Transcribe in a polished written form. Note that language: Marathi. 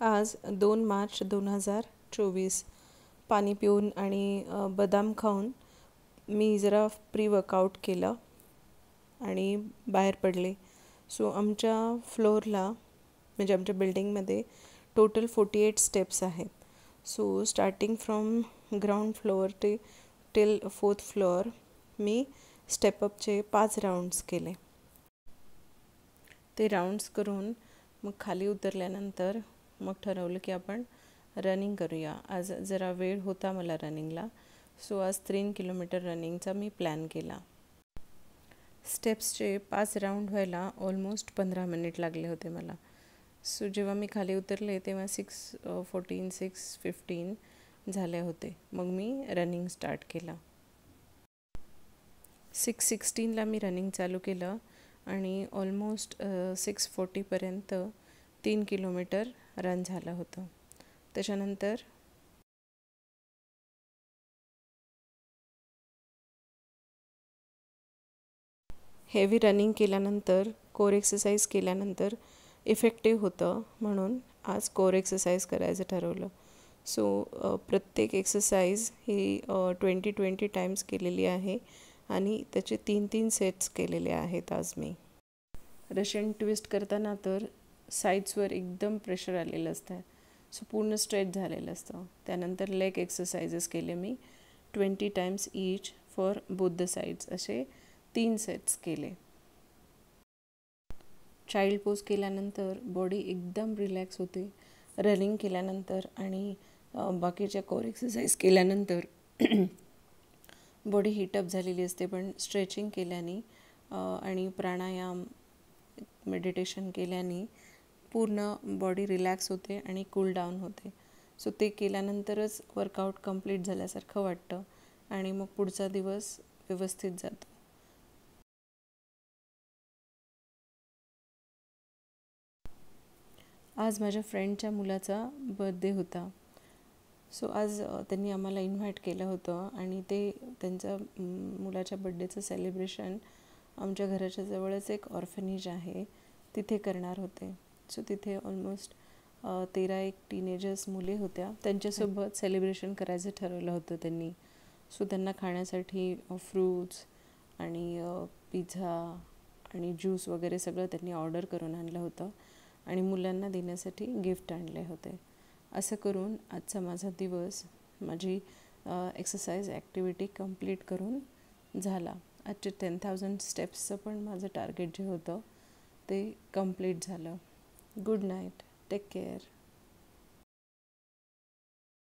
आज 2 मार्च 2024. पाणी पिऊन आणि बदाम खाऊन मी जरा प्री वर्कआउट केलं आणि बाहेर पडले. सो आमच्या फ्लोअरला म्हणजे आमच्या बिल्डिंगमध्ये टोटल 48 स्टेप्स आहेत. So starting from ground floor till 4th floor मी स्टेपअपचे 5 राऊंड्स केले. ते राऊंड्स करून मग खाली उतरल्यानंतर मग ठरवलं की आपण रनिंग करूया. आज जरा वेळ होता मला रनिंगला, सो आज 3 किलोमीटर रनिंगचा मी प्लॅन केला. स्टेप्सचे 5 राऊंड व्हायला ऑलमोस्ट 15 मिनिट लागले होते मला. सो जेव्हा मी खाली उतरले तेव्हा 6:14 6:15 झाले होते. मग मी रनिंग स्टार्ट केला. 6:16ला मी रनिंग चालू केलं आणि ऑलमोस्ट 6:40पर्यंत 3 किलोमीटर रन झालं होतं. त्याच्यानंतर हेवी रनिंग केल्यानंतर कोर एक्सरसाइज केल्यानंतर इफेक्टिव्ह होतं, म्हणून आज कोर एक्सरसाइज करायचं ठरवलं. सो प्रत्येक एक्सरसाइज ही 20-20 टाईम्स केलेली आहे आणि त्याचे 3-3 सेट्स केलेले आहेत आज मी. रशियन ट्विस्ट करताना तर साईड्सवर एकदम प्रेशर आलेलं असतं, सो पूर्ण स्ट्रेच झालेलं असतं. त्यानंतर लेग एक्सरसाइजेस केले मी 20 Times each for both the sides, असे 3 सेट्स केले. चाइल्ड पोज केल्यानंतर बॉडी एकदम रिलॅक्स होते. रनिंग केल्यानंतर आणि बाकीच्या कोर एक्सरसाइज केल्यानंतर बॉडी हीटअप झालेली असते, पण स्ट्रेचिंग केल्याने आणि प्राणायाम मेडिटेशन केल्याने पूर्ण बॉडी रिलॅक्स होते आणि कूल डाऊन होते. सो ते केल्यानंतरच वर्कआउट कंप्लीट झाल्यासारखं वाटतं आणि मग पुढचा दिवस व्यवस्थित जातो. आज माझ्या फ्रेंडच्या मुलाचा बर्थडे होता. सो आज त्यांनी आम्हाला इन्व्हाइट केलं होतं आणि ते त्यांच्या मुलाच्या बड्डेचं सेलिब्रेशन आमच्या घराच्या जवळच एक ऑर्फनेज आहे तिथे करणार होते. सो तिथे ऑलमोस्ट 13 टीनेजर्स मुले होत्या. त्यांच्यासोबत सेलिब्रेशन करायचं ठरवलं होतं त्यांनी. सो त्यांना खाण्यासाठी फ्रूट्स आणि पिझ्झा आणि ज्यूस वगैरे सगळं त्यांनी ऑर्डर करून आणलं होतं आणि मुलांना देण्यासाठी गिफ्ट आणले होते. असं करून आजचा माझा दिवस माझी एक्सरसाइज ॲक्टिव्हिटी कंप्लीट करून झाला. आजचे 10,000 स्टेप्सचं पण माझं टार्गेट जे होतं ते कंप्लीट झालं. Good night. Take care.